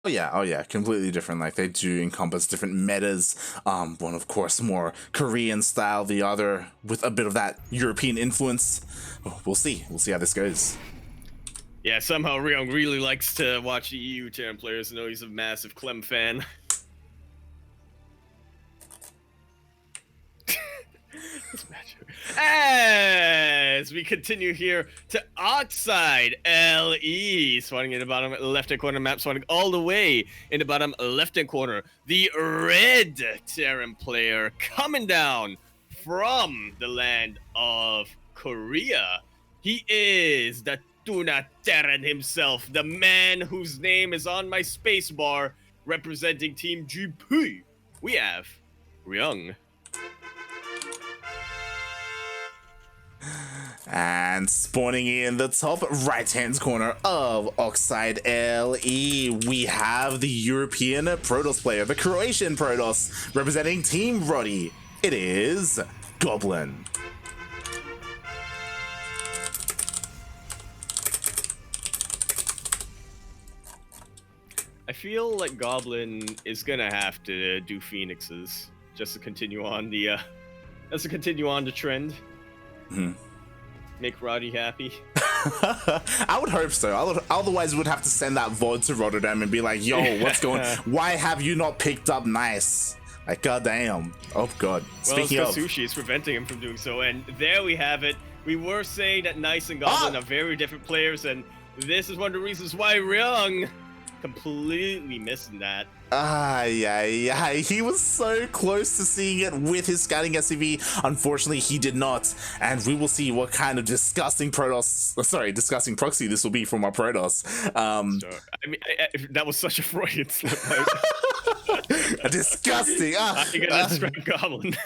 Oh yeah, completely different. Like they do encompass different metas. One of course more Korean style, the other with a bit of that European influence. We'll see how this goes. Yeah, somehow Ryung really likes to watch the EU Terran players. I know he's a massive Clem fan. As we continue here to Oxide LE, swatting in the bottom left-hand corner map, swatting all the way in the bottom left-hand corner. The red Terran player coming down from the land of Korea. He is the Tuna Terran himself, the man whose name is on my spacebar, representing Team GP. We have Ryung. And spawning in the top right-hand corner of Oxide LE, we have the European Protoss player, the Croatian Protoss, representing Team Roddy. It is Goblin. I feel like Goblin is gonna have to do Phoenixes just to continue on the trend. Mm-hmm. Make Roddy happy. I would hope so. Otherwise, we'd have to send that VOD to Rotterdam and be like, yo, what's going on? Why have you not picked up Nice? Like, goddamn. Oh, God. Speaking of... Sushi is preventing him from doing so. And there we have it. We were saying that Nice and Goblin are very different players. And this is one of the reasons why Ryung completely missing that. Yeah. He was so close to seeing it with his scouting SCV. Unfortunately, he did not. And we will see what kind of disgusting proxy this will be from our Protoss. I mean, that was such a Freudian slip. Disgusting. You gotta describe Goblin.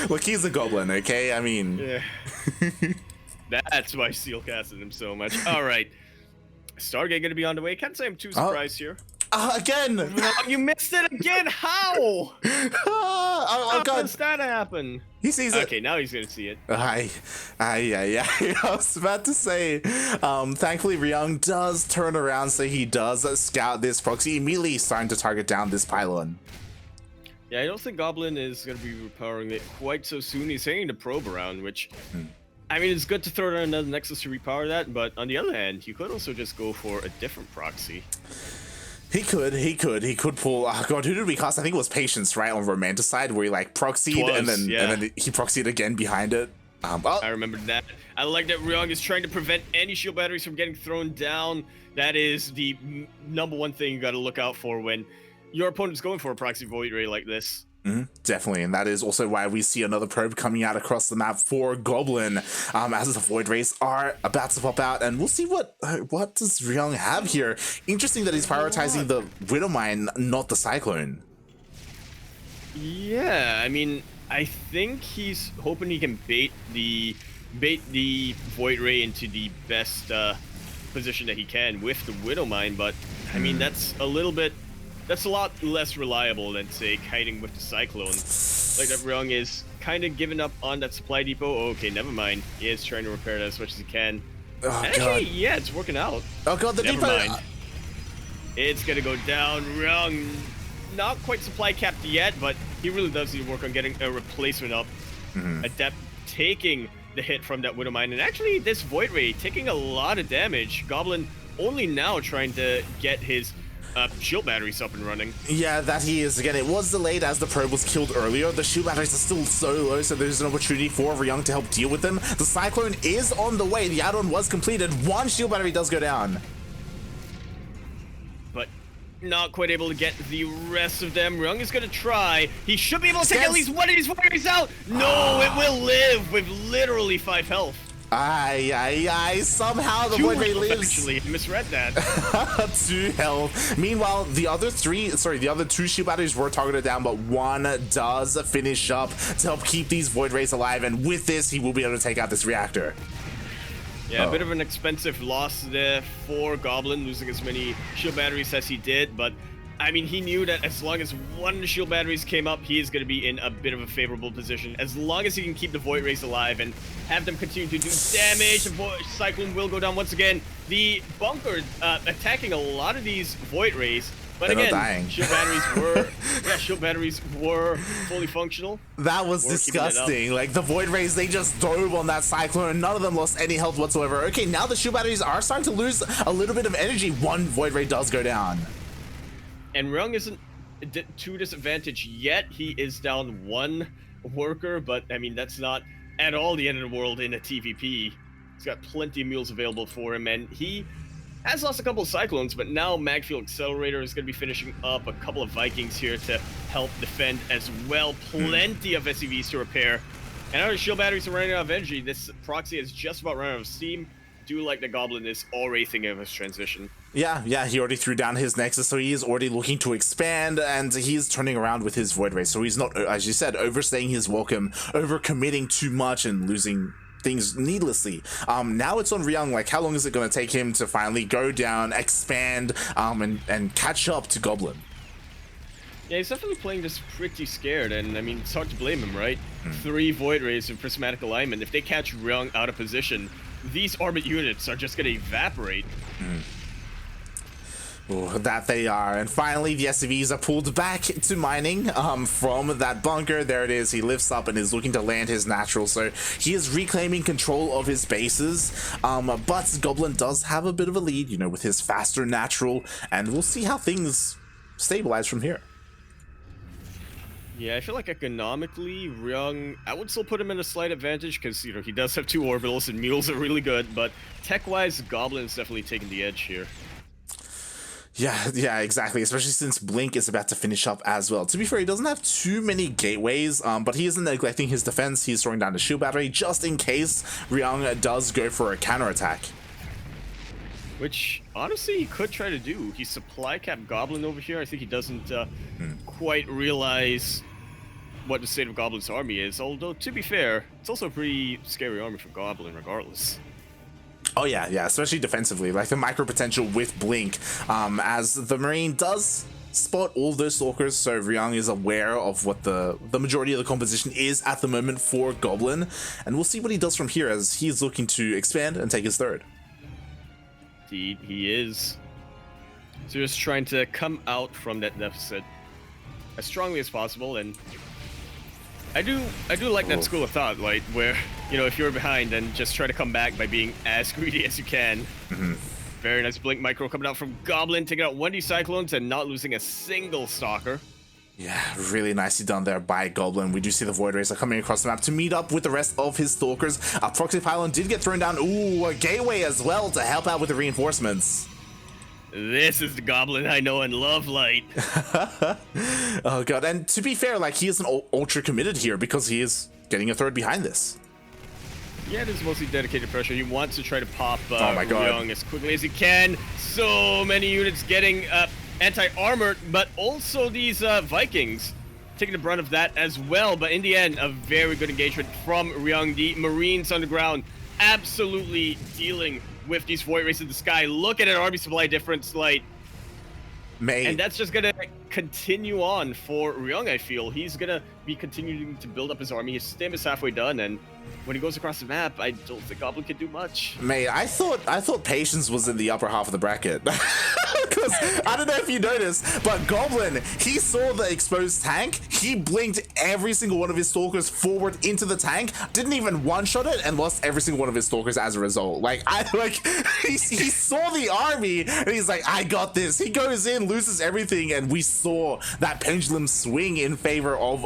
Look, he's a goblin, okay? I mean... Yeah. That's why Seal casted him so much. All right. Stargate gonna be on the way. Can't say I'm too surprised here. Again! You missed it again! How? How does that happen? He sees it. Okay, now he's gonna see it. Yeah. I was about to say, thankfully Ryung does turn around, so he does scout this proxy, immediately starting to target down this pylon. Yeah, I don't think Goblin is gonna be repowering it quite so soon. He's hanging the probe around, which... I mean, it's good to throw down another Nexus to repower that, but on the other hand, you could also just go for a different proxy. He could pull. Oh god, who did we cast? I think it was Patience, right, on Romanticide, where he like proxied and then he proxied again behind it. I remember that. I like that Ryung is trying to prevent any shield batteries from getting thrown down. That is the number one thing you got to look out for when your opponent's going for a proxy void ray like this. Definitely, and that is also why we see another probe coming out across the map for Goblin, as the Void Rays are about to pop out, and we'll see what does Ryung have here. Interesting that he's prioritizing the Widowmine, not the Cyclone. Yeah, I mean, I think he's hoping he can bait the Void Ray into the best position that he can with the Widowmine, but I mean that's a lot less reliable than, say, kiting with the Cyclone. Like that Ryung is kind of giving up on that supply depot. Oh, okay, never mind. He is trying to repair that as much as he can. Oh, actually, god. Yeah, it's working out. Oh god, the never depot. Mind. It's gonna go down. Ryung, not quite supply capped yet, but he really does need to work on getting a replacement up. Adept taking the hit from that Widowmine, and actually this Void Ray taking a lot of damage. Goblin only now trying to get his shield batteries up and running. Yeah, that he is. Again, it was delayed as the probe was killed earlier. The shield batteries are still so low, so there's an opportunity for Ryung to help deal with them. The Cyclone is on the way. The add-on was completed. One shield battery does go down, but not quite able to get the rest of them. Ryung is going to try. He should be able to take at least one of these batteries out. No, it will live with literally 5 health. Somehow the Void Ray lives. Actually, misread that. 2 health. Meanwhile, the other 2 shield batteries were targeted down, but one does finish up to help keep these Void Rays alive, and with this, he will be able to take out this reactor. Yeah, a bit of an expensive loss there for Goblin, losing as many shield batteries as he did, but I mean, he knew that as long as one of the shield batteries came up, he is going to be in a bit of a favorable position. As long as he can keep the Void Rays alive and have them continue to do damage, the Cyclone will go down once again. The bunker attacking a lot of these Void Rays, But They're not again, dying. shield batteries were fully functional. That was We're keeping it up. disgusting. Like, the Void Rays, they just dove on that Cyclone, and none of them lost any health whatsoever. Okay, now the shield batteries are starting to lose a little bit of energy. One Void Ray does go down. And Ryung isn't too disadvantaged yet. He is down one worker, but I mean, that's not at all the end of the world in a TVP. He's got plenty of mules available for him, and he has lost a couple of Cyclones, but now Magfield Accelerator is going to be finishing up a couple of Vikings here to help defend as well. Plenty of SCVs to repair. And our shield batteries are running out of energy. This proxy is just about running out of steam. Do like the Goblin is already thinking of his transition. Yeah, he already threw down his Nexus, so he is already looking to expand, and he's turning around with his Void Ray. So he's not, as you said, overstaying his welcome, over-committing too much and losing things needlessly. Now it's on Ryung. Like, how long is it going to take him to finally go down, expand, and catch up to Goblin? Yeah, he's definitely playing this pretty scared, and I mean, it's hard to blame him, right? 3 Void Rays in prismatic alignment. If they catch Ryung out of position, these orbit units are just going to evaporate. Ooh, that they are. And finally, the SCVs are pulled back to mining from that bunker. There it is. He lifts up and is looking to land his natural. So he is reclaiming control of his bases. But Goblin does have a bit of a lead, you know, with his faster natural. And we'll see how things stabilize from here. Yeah, I feel like economically, Ryung, I would still put him in a slight advantage because, you know, he does have 2 orbitals and mules are really good. But tech-wise, Goblin is definitely taking the edge here. Yeah, exactly. Especially since Blink is about to finish up as well. To be fair, he doesn't have too many gateways, but he isn't neglecting his defense. He's throwing down the shield battery just in case Ryung does go for a counterattack. Which, honestly, he could try to do. He supply capped Goblin over here. I think he doesn't quite realize what the state of Goblin's army is. Although, to be fair, it's also a pretty scary army for Goblin, regardless. Oh yeah, especially defensively, like the micro potential with Blink, as the Marine does spot all those Stalkers, so Ryung is aware of what the majority of the composition is at the moment for Goblin, and we'll see what he does from here as he's looking to expand and take his third. Indeed, he is. So just trying to come out from that deficit as strongly as possible, and I do like that school of thought, like, where, you know, if you're behind, then just try to come back by being as greedy as you can. Very nice Blink micro coming out from Goblin, taking out 1D Cyclones and not losing a single Stalker. Yeah, really nicely done there by Goblin. We do see the Void Rays are coming across the map to meet up with the rest of his Stalkers. A proxy pylon did get thrown down. Ooh, a gateway as well to help out with the reinforcements. This is the Goblin I know and love, Light. Oh god, and to be fair, like, he isn't ultra committed here because he is getting a third behind this. Yeah, it is mostly dedicated pressure. He wants to try to pop Oh my god. Ryung as quickly as he can. So many units getting anti-armored, but also these Vikings taking the brunt of that as well. But in the end, a very good engagement from Ryung. The Marines on the ground absolutely dealing with these Void Rays in the sky. Look at an army supply difference, like, and that's just gonna continue on for Ryung. I feel he's gonna be continuing to build up his army. His stim is halfway done, and when he goes across the map, I don't think Goblin can do much. Mate, I thought Patience was in the upper half of the bracket. Because I don't know if you noticed, but Goblin, he saw the exposed tank, he blinked every single one of his Stalkers forward into the tank, didn't even one-shot it, and lost every single one of his Stalkers as a result. Like, he saw the army, and he's like, I got this. He goes in, loses everything, and we saw that pendulum swing in favor of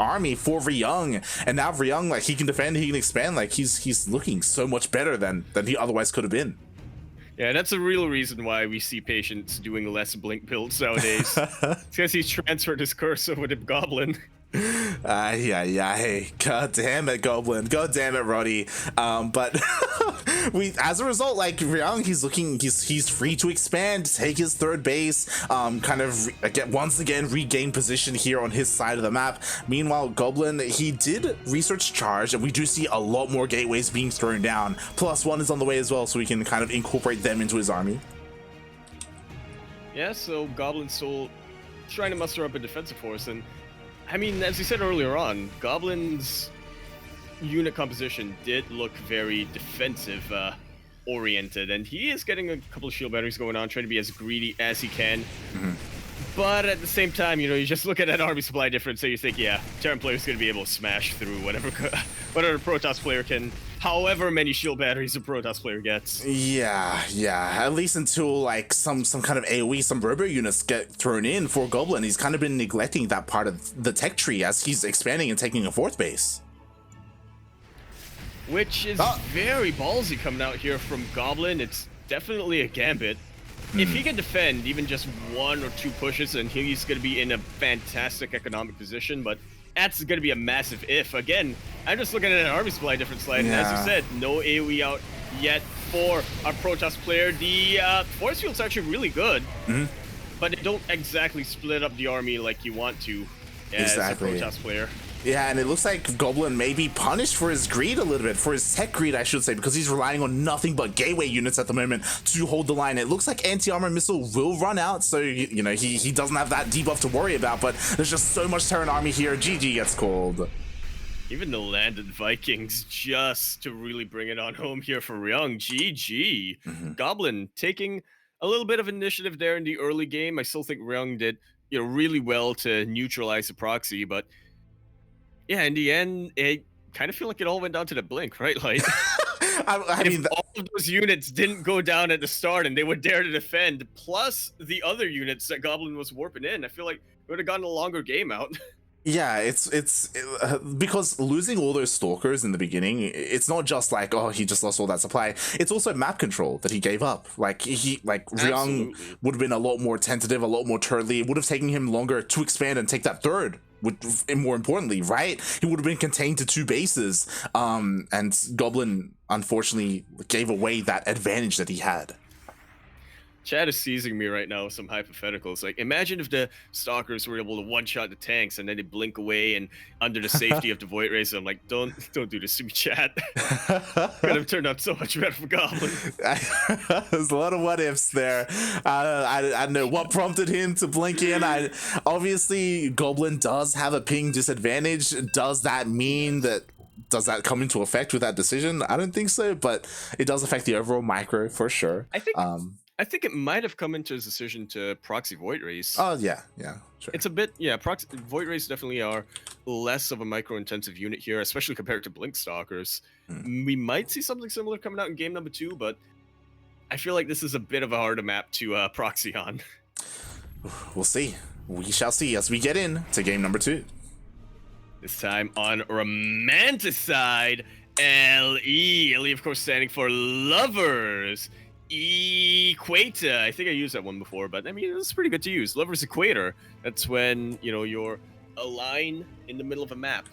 army for Ryung. And now Ryung, like, he can defend, he can expand, like, he's looking so much better than he otherwise could have been. Yeah, that's a real reason why we see Patience doing less Blink builds nowadays. It's because he's transferred his curse over to Goblin. Hey, god damn it, Goblin, god damn it, Roddy. But as a result, like, Ryung, he's free to expand, take his third base, kind of once again regain position here on his side of the map. Meanwhile, Goblin, he did research charge, and we do see a lot more gateways being thrown down. +1 is on the way as well, so we can kind of incorporate them into his army. Yeah, so Goblin's still trying to muster up a defensive force, and I mean, as you said earlier on, Goblin's unit composition did look very defensive oriented, and he is getting a couple of shield batteries going on, trying to be as greedy as he can. But at the same time, you know, you just look at that army supply difference, so you think, yeah, Terran player's going to be able to smash through whatever Protoss player can, however many shield batteries a Protoss player gets. Yeah, at least until like some kind of AoE, some robo units get thrown in for Goblin. He's kind of been neglecting that part of the tech tree as he's expanding and taking a fourth base. Which is very ballsy coming out here from Goblin. It's definitely a gambit. If he can defend even just 1 or 2 pushes, then he's going to be in a fantastic economic position, but that's going to be a massive if. Again, I'm just looking at an army supply difference slide, and as you said, no AoE out yet for our Protoss player. The force field's actually really good, but they don't exactly split up the army like you want to as a Protoss player. Yeah, and it looks like Goblin may be punished for his greed a little bit, for his tech greed, I should say, because he's relying on nothing but gateway units at the moment to hold the line. It looks like anti-armor missile will run out, so, you know, he doesn't have that debuff to worry about, but there's just so much Terran army here. GG gets called. Even the landed Vikings just to really bring it on home here for Ryung. GG. Goblin taking a little bit of initiative there in the early game. I still think Ryung did, you know, really well to neutralize the proxy, but yeah, in the end, I kind of feel like it all went down to the blink, right? Like, I mean, all of those units didn't go down at the start and they would dare to defend, plus the other units that Goblin was warping in, I feel like it would have gotten a longer game out. Yeah, it's because losing all those stalkers in the beginning, it's not just like, oh, he just lost all that supply. It's also map control that he gave up. Like Ryung would have been a lot more tentative, a lot more turtly. It would have taken him longer to expand and take that third. And more importantly, right, he would have been contained to 2 bases. And Goblin unfortunately gave away that advantage that he had. Chad is seizing me right now with some hypotheticals. Like, imagine if the Stalkers were able to one-shot the tanks and then they blink away and under the safety of the Void Race. I'm like, don't do this to me, Chad. Could have turned out so much better for Goblin. There's a lot of what ifs there. I don't know what prompted him to blink in. Obviously, Goblin does have a ping disadvantage. Does that mean that? Does that come into effect with that decision? I don't think so, but it does affect the overall micro for sure. I think it might have come into his decision to proxy Void Race. Oh, yeah, sure. It's a bit, proxy Void Race definitely are less of a micro-intensive unit here, especially compared to Blink Stalkers. We might see something similar coming out in game number 2, but I feel like this is a bit of a harder map to proxy on. We'll see. We shall see as we get in to game number 2. This time on Romanticide, LE. LE, of course, standing for Lovers. Equator. I think I used that one before, but I mean, it's pretty good to use. Lover's Equator. That's when, you know, you're a line in the middle of a map.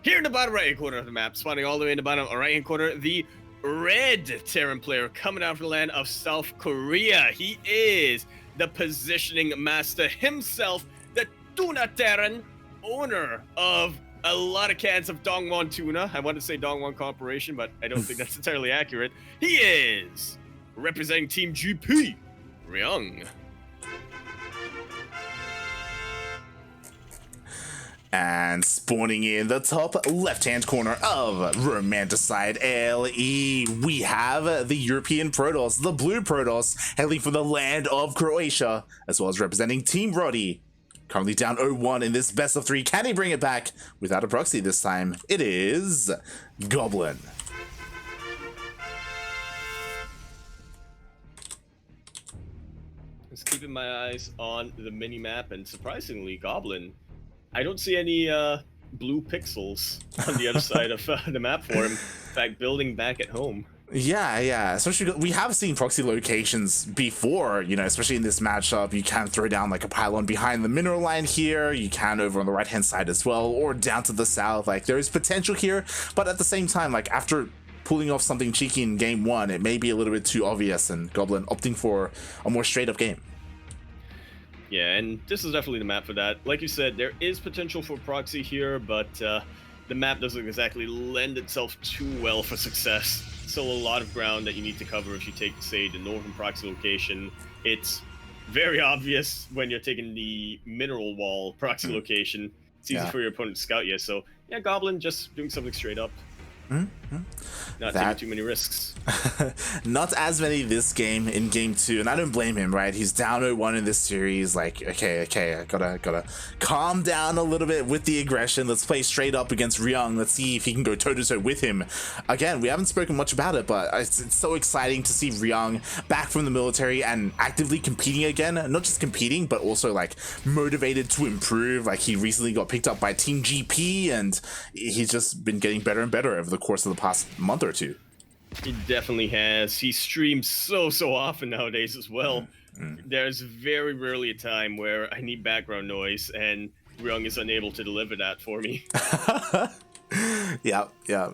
Here in the bottom right-hand corner of the map, spawning all the way in the bottom right-hand corner, the red Terran player coming out from the land of South Korea. He is the positioning master himself, the Tuna Terran, owner of a lot of cans of Dongwon Tuna. I want to say Dongwon Corporation, but I don't think that's entirely accurate. He is representing Team GP, Ryung. And spawning in the top left-hand corner of Romanticide LE, we have the European Protoss, the blue Protoss, hailing from the land of Croatia, as well as representing Team Roddy. Currently down 0-1 in this best of 3. Can he bring it back without a proxy this time? It is Goblin. Just keeping my eyes on the mini-map, and surprisingly, Goblin, I don't see any blue pixels on the other side of the map for him. In fact, building back at home. Yeah. Especially, we have seen proxy locations before, you know, especially in this matchup. You can throw down like a pylon behind the mineral line here. You can over on the right-hand side as well, or down to the south. Like, there's potential here, but at the same time, like, after pulling off something cheeky in game 1, it may be a little bit too obvious, and Goblin opting for a more straight-up game. Yeah, and this is definitely the map for that. Like you said, there is potential for proxy here, but the map doesn't exactly lend itself too well for success. Still a lot of ground that you need to cover if you take, say, the northern proxy location. It's very obvious when you're taking the mineral wall proxy location. It's easy for your opponent to scout you. So, yeah, Goblin just doing something straight up. Not taking too many risks. Not as many this game in game 2, and I don't blame him, right? He's down 0-1 in this series. Like, okay, I gotta calm down a little bit with the aggression. Let's play straight up against Ryung. Let's see if he can go toe-to-toe with him. Again, we haven't spoken much about it, but it's so exciting to see Ryung back from the military and actively competing again. Not just competing, but also like motivated to improve. Like, he recently got picked up by Team GP, and he's just been getting better and better over the course of the past month or two. He definitely has. He streams so often nowadays as well. There's very rarely a time where I need background noise, and Ryung is unable to deliver that for me. Yeah.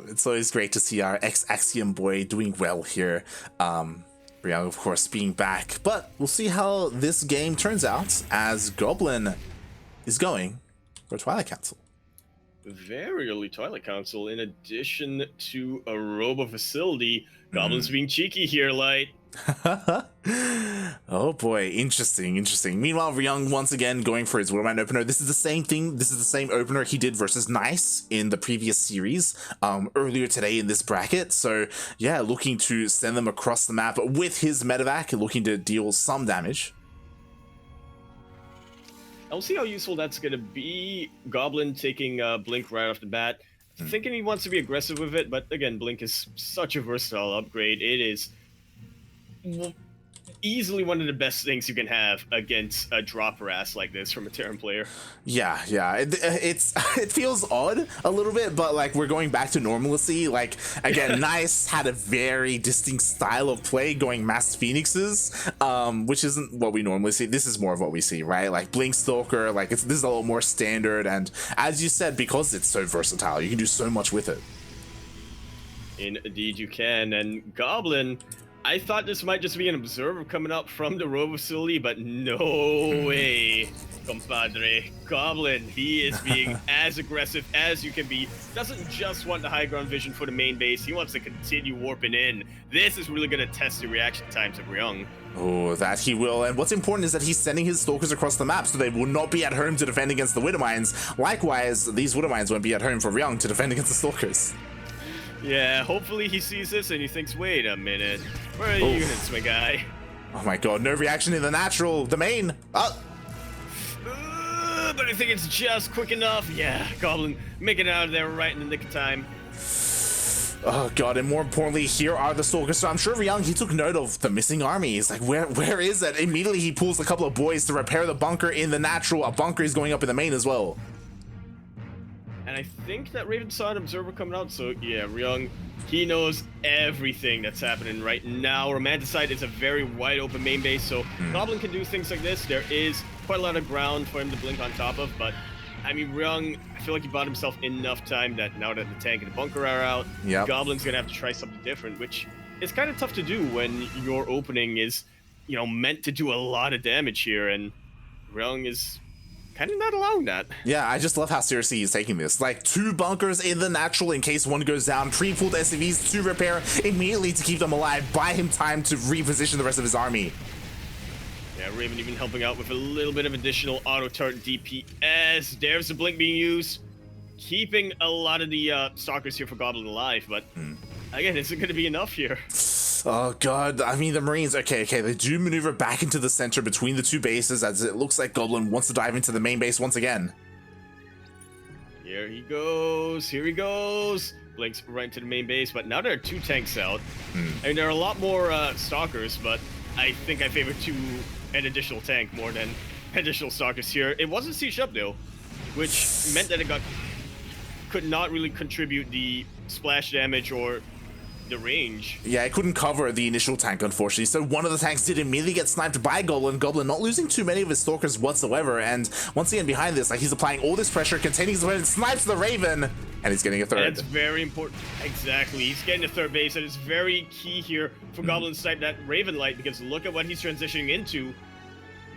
It's always great to see our ex-Axiom boy doing well here. Ryung, of course, being back. But we'll see how this game turns out as Goblin is going for Twilight Council. Very early Twilight Council, in addition to a Robo facility. Goblin's being cheeky here, Light. Oh boy, interesting. Meanwhile, Ryung once again going for his Widowmine opener. This is the same thing. This is the same opener he did versus Nice in the previous series earlier today in this bracket. So yeah, looking to send them across the map with his medevac, looking to deal some damage. I'll see how useful that's going to be. Goblin taking Blink right off the bat. Thinking he wants to be aggressive with it, but again, Blink is such a versatile upgrade. It is easily one of the best things you can have against a dropper ass like this from a Terran player. Yeah. It feels odd a little bit, but like we're going back to normalcy. Like again, Nice had a very distinct style of play going Mass Phoenixes, which isn't what we normally see. This is more of what we see, right? Like Blink Stalker, like this is a little more standard, and as you said, because it's so versatile, you can do so much with it. Indeed you can, and Goblin, I thought this might just be an observer coming up from the Robo facility, but no way, compadre. Goblin, he is being as aggressive as you can be. Doesn't just want the high ground vision for the main base, he wants to continue warping in. This is really going to test the reaction times of Ryung. Oh, that he will. And what's important is that he's sending his Stalkers across the map, so they will not be at home to defend against the Widowmines. Likewise, these Widowmines won't be at home for Ryung to defend against the Stalkers. Yeah, hopefully he sees this and he thinks, wait a minute, where are the units, my guy? Oh my god, no reaction in the natural domain. But I think it's just quick enough. Yeah, Goblin making it out of there right in the nick of time. Oh god, and more importantly, here are the Stalkers. So I'm sure Ryung, he took note of the missing army. He's like, where is it? Immediately he pulls a couple of boys to repair the bunker in the natural. A bunker is going up in the main as well. And I think that Raven saw an observer coming out, so yeah, Ryung, he knows everything that's happening right now. Romanticide is a very wide open main base, so Goblin can do things like this. There is quite a lot of ground for him to blink on top of, but I mean, Ryung, I feel like he bought himself enough time that now that the tank and the bunker are out, Goblin's gonna have to try something different, which is kind of tough to do when your opening is, you know, meant to do a lot of damage here, and Ryung is kind of not allowing that. Yeah, I just love how seriously he's taking this. Like 2 bunkers in the natural in case one goes down, pre-pulled SCVs to repair immediately to keep them alive, buy him time to reposition the rest of his army. Yeah, Raven even helping out with a little bit of additional auto-turret DPS. There's the blink being used, keeping a lot of the stalkers here for Goblin alive, but again, is it going to be enough here? Oh god, I mean the Marines, okay, they do maneuver back into the center between the 2 bases as it looks like Goblin wants to dive into the main base once again. Here he goes, Blinks right into the main base, but now there are 2 tanks out. I mean, there are a lot more stalkers, but I think I favor an additional tank more than additional stalkers here. It wasn't sieged up though, which meant that it could not really contribute the splash damage or the range. Yeah, it couldn't cover the initial tank, unfortunately. So one of the tanks did immediately get sniped by Goblin. Goblin not losing too many of his Stalkers whatsoever. And once again, behind this, like he's applying all this pressure, containing his weapon, snipes the Raven, and he's getting a 3rd. That's very important. Exactly. He's getting a 3rd base. That is very key here for Goblin to snipe that Raven Light, because look at what he's transitioning into.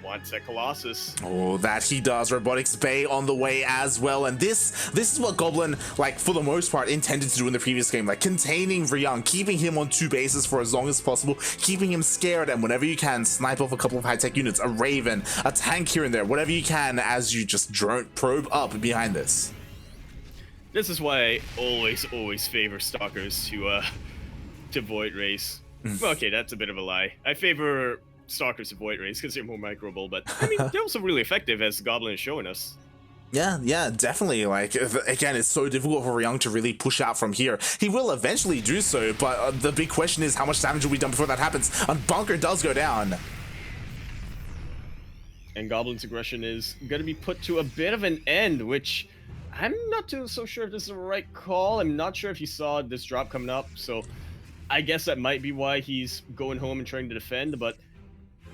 Wants that Colossus. Oh, that he does. Robotics Bay on the way as well. And this is what Goblin, like, for the most part, intended to do in the previous game. Like, containing Ryung, keeping him on 2 bases for as long as possible, keeping him scared, and whenever you can, snipe off a couple of high-tech units, a Raven, a tank here and there, whatever you can, as you just probe up behind this. This is why I always favor Stalkers to Void Race. Well, okay, that's a bit of a lie. I favor Stalkers to Void Race because they're more microable, but I mean, they're also really effective, as Goblin is showing us. Yeah, definitely. Like, again, it's so difficult for Ryung to really push out from here. He will eventually do so, but the big question is how much damage will be done before that happens. And Bunker does go down. And Goblin's aggression is going to be put to a bit of an end, which I'm not so sure if this is the right call. I'm not sure if he saw this drop coming up, so I guess that might be why he's going home and trying to defend, but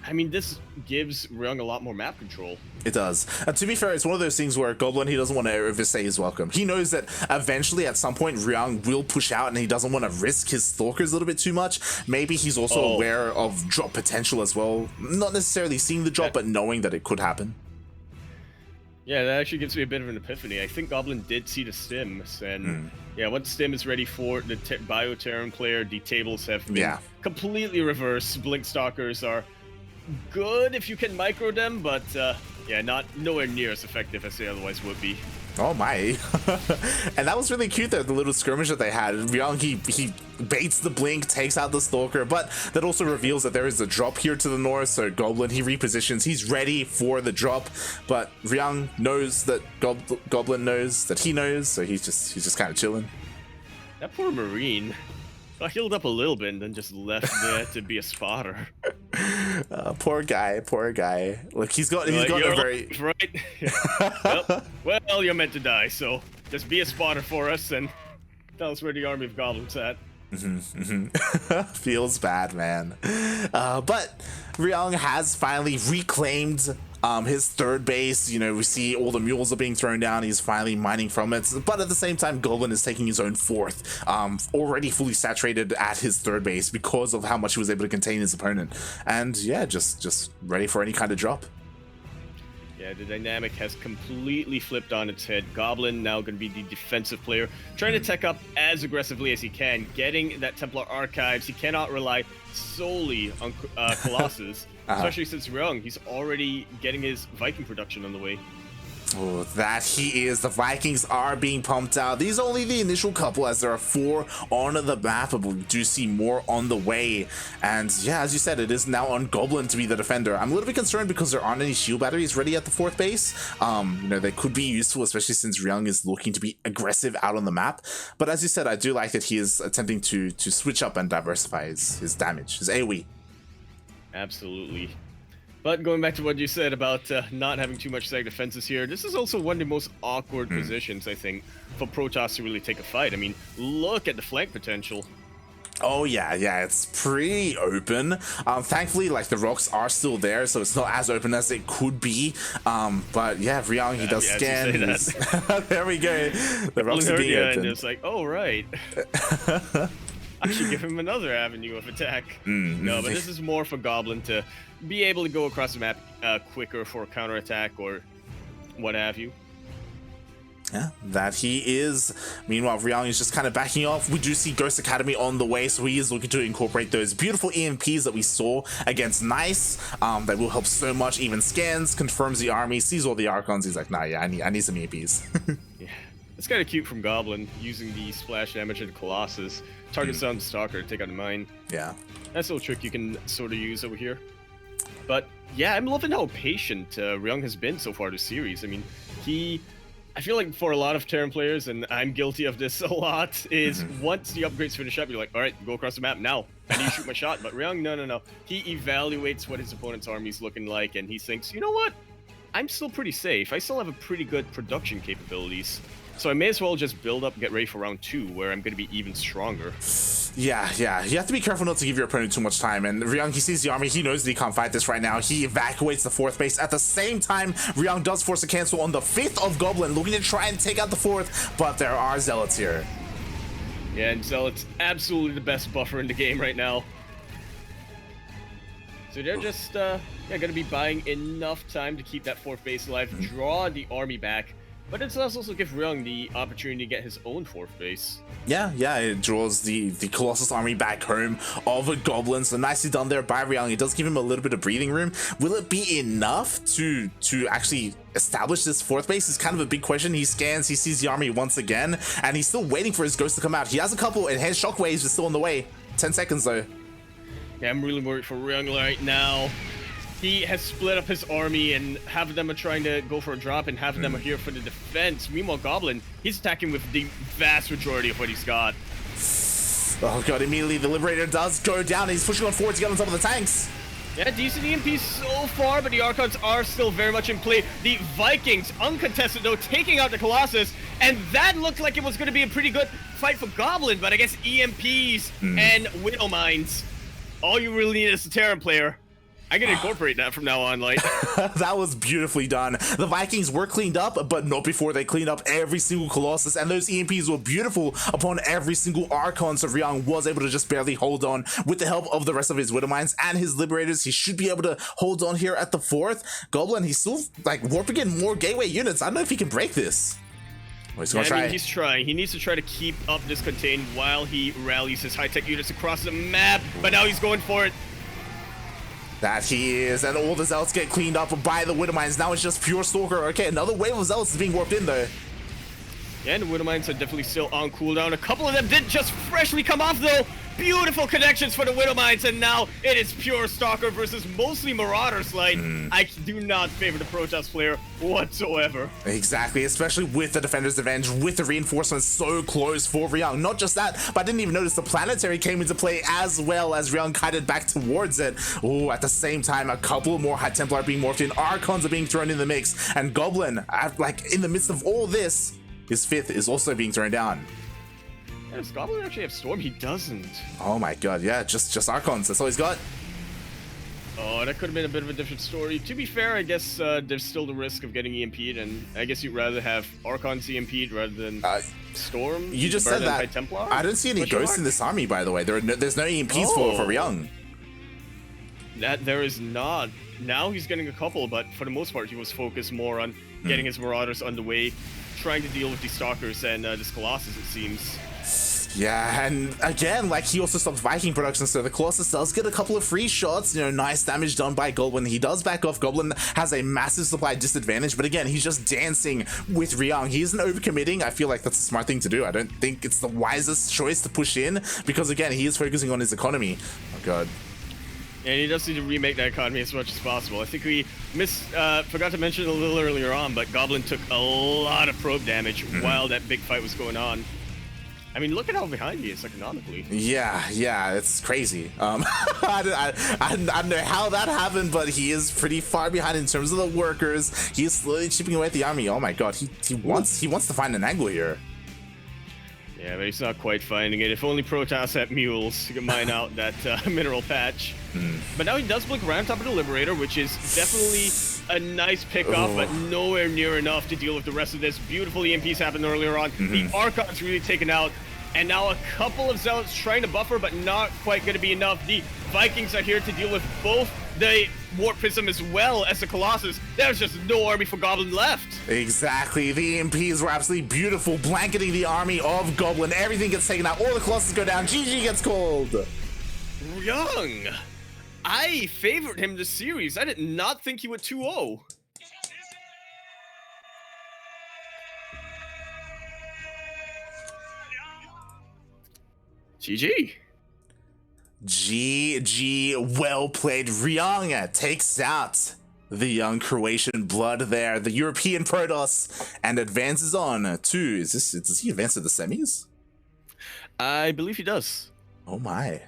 I mean, this gives Ryung a lot more map control. It does. And to be fair, it's one of those things where Goblin, he doesn't want to overstay his welcome. He knows that eventually, at some point, Ryung will push out and he doesn't want to risk his Stalkers a little bit too much. Maybe he's also aware of drop potential as well. Not necessarily seeing the drop, but knowing that it could happen. Yeah, that actually gives me a bit of an epiphany. I think Goblin did see the stims, and yeah, once stim is ready for the Bio-Terran player, the tables have been completely reversed. Blink Stalkers are good if you can micro them, but yeah, nowhere near as effective as they otherwise would be. Oh my. And that was really cute there, the little skirmish that they had. Ryung, he baits the blink, takes out the Stalker, but that also reveals that there is a drop here to the north, so Goblin, he repositions, he's ready for the drop, but Ryung knows that Goblin knows that he knows, so he's just kind of chilling. That poor Marine. I healed up a little bit and then just left there to be a spotter. Poor guy. Look, he's got a very right. Well, you're meant to die, so just be a spotter for us and tell us where the army of goblins at. Feels bad, man. But Ryung has finally reclaimed his third base. You know, we see all the mules are being thrown down. He's finally mining from it. But at the same time, Goblin is taking his own fourth, already fully saturated at his third base because of how much he was able to contain his opponent. And yeah, just ready for any kind of drop. Yeah, the dynamic has completely flipped on its head. Goblin now going to be the defensive player, trying to tech up as aggressively as he can, getting that Templar Archives. He cannot rely solely on Colossus, especially since Ryung, he's already getting his Viking production on the way. Oh, that he is. The Vikings are being pumped out. These are only the initial couple, as there are 4 on the map, but we do see more on the way. And yeah, as you said, it is now on Goblin to be the defender. I'm a little bit concerned because there aren't any shield batteries ready at the 4th base. You know, they could be useful, especially since Ryung is looking to be aggressive out on the map. But as you said, I do like that he is attempting to switch up and diversify his damage, his AoE. Absolutely. But going back to what you said about not having too much side defenses here, this is also one of the most awkward positions, I think, for Protoss to really take a fight. I mean, look at the flank potential. Oh yeah, it's pretty open. Thankfully, like, the rocks are still there, so it's not as open as it could be. But yeah, Ryung, he does scan. There we go. The rocks are being open. And it's like, oh right. I should give him another avenue of attack. No, but this is more for Goblin to be able to go across the map quicker for a counterattack or what have you. Yeah, that he is. Meanwhile, Ryung is just kind of backing off. We do see Ghost Academy on the way, so he is looking to incorporate those beautiful EMPs that we saw against Nice. That will help so much. Even scans, confirms the army, sees all the Archons. He's like, nah, yeah, I need some EMPs. Yeah, it's kind of cute from Goblin, using the splash damage of the Colossus. Targets down the Stalker to take out the mine. Yeah. That's a little trick you can sort of use over here. But yeah, I'm loving how patient Ryung has been so far this series. I mean, I feel like for a lot of Terran players, and I'm guilty of this a lot, is once the upgrades finish up, you're like, all right, go across the map now. I need to shoot my shot. But Ryung, no. He evaluates what his opponent's army's looking like, and he thinks, you know what? I'm still pretty safe. I still have a pretty good production capabilities. So I may as well just build up and get ready for round 2, where I'm going to be even stronger. Yeah. You have to be careful not to give your opponent too much time. And Ryung, he sees the army. He knows that he can't fight this right now. He evacuates the 4th base. At the same time, Ryung does force a cancel on the 5th of Goblin, looking to try and take out the 4th. But there are Zealots here. Yeah, and Zealots, absolutely the best buffer in the game right now. So they're just going to be buying enough time to keep that 4th base alive, draw the army back. But it does also give Ryung the opportunity to get his own 4th base. Yeah, it draws the Colossus army back home of a Goblin. So nicely done there by Ryung. It does give him a little bit of breathing room. Will it be enough to actually establish this 4th base? Is kind of a big question. He scans, he sees the army once again, and he's still waiting for his ghost to come out. He has a couple, and his shockwaves is still on the way. 10 seconds though. Yeah, I'm really worried for Ryung right now. He has split up his army, and half of them are trying to go for a drop, and half of them are here for the defense. Meanwhile, Goblin, he's attacking with the vast majority of what he's got. Oh god, immediately the Liberator does go down, and he's pushing on forward to get on top of the tanks. Yeah, decent EMP so far, but the Archons are still very much in play. The Vikings, uncontested though, taking out the Colossus, and that looked like it was going to be a pretty good fight for Goblin, but I guess EMPs and Widow Mines, all you really need is a Terran player. I'm gonna incorporate that from now on, like. That was beautifully done. The Vikings were cleaned up, but not before they cleaned up every single Colossus, and those EMPs were beautiful upon every single Archon, so Ryung was able to just barely hold on. With the help of the rest of his Widow Mines and his Liberators, he should be able to hold on here at the 4th. Goblin, he's still, like, warping in more Gateway units. I don't know if he can break this. Oh, he's gonna try. I mean, he's trying. He needs to try to keep up this contain while he rallies his high-tech units across the map, but now he's going for it. That he is, and all the Zealots get cleaned up by the Widow Mines. Now it's just pure Stalker. Okay, another wave of Zealots is being warped in though. Yeah, and the Widow Mines are definitely still on cooldown. A couple of them did just freshly come off though. Beautiful connections for the Widow Mines, and now it is pure Stalker versus mostly Marauders. Like, I do not favor the Protoss player whatsoever. Exactly, especially with the Defender's Revenge, with the reinforcements so close for Ryung. Not just that, but I didn't even notice the Planetary came into play as well as Ryung kited back towards it. Oh, at the same time, a couple more High Templar are being morphed in, Archons are being thrown in the mix, and Goblin, like in the midst of all this, his 5th is also being thrown down. Yeah, does Goblin actually have Storm? He doesn't. Oh my god, yeah, just Archons, that's all he's got. Oh, that could have been a bit of a different story. To be fair, I guess there's still the risk of getting EMP'd, and I guess you'd rather have Archons EMP'd rather than Storm. You just said that. High Templar? I don't see any ghosts in this army, by the way. There's no EMPs for Ryung. There is not. Now he's getting a couple, but for the most part, he was focused more on getting his Marauders underway, trying to deal with these Stalkers and this Colossus, it seems. Yeah, and again, like, he also stopped Viking production, so the Colossus does get a couple of free shots, you know, nice damage done by Goblin. He does back off. Goblin has a massive supply disadvantage, but again, he's just dancing with Ryung. He isn't overcommitting. I feel like that's a smart thing to do. I don't think it's the wisest choice to push in, because again, he is focusing on his economy. Oh god. And he does need to remake that economy as much as possible. I think we forgot to mention a little earlier on, but Goblin took a lot of probe damage while that big fight was going on. I mean, look at how behind he is economically. Yeah, it's crazy. I don't know how that happened, but he is pretty far behind in terms of the workers. He is slowly chipping away at the army. Oh my god, he wants to find an angle here. Yeah, but he's not quite finding it. If only Protoss had mules, he could mine out that mineral patch. But now he does blink around top of the Liberator, which is definitely a nice pickoff, but nowhere near enough to deal with the rest of this. Beautiful EMPs happened earlier on. The Archon's really taken out, and now a couple of Zealots trying to buffer, but not quite going to be enough. The Vikings are here to deal with both the Warp Prism as well as the Colossus. There's just no army for Goblin left. Exactly. The EMPs were absolutely beautiful, blanketing the army of Goblin. Everything gets taken out. All the Colossus go down. GG gets called. Ryung. I favored him this series. I did not think he would 2-0. GG. GG, well played. Ryung takes out the young Croatian blood there, the European Protoss, and advances on to, does he advance to the semis? I believe he does. Oh my.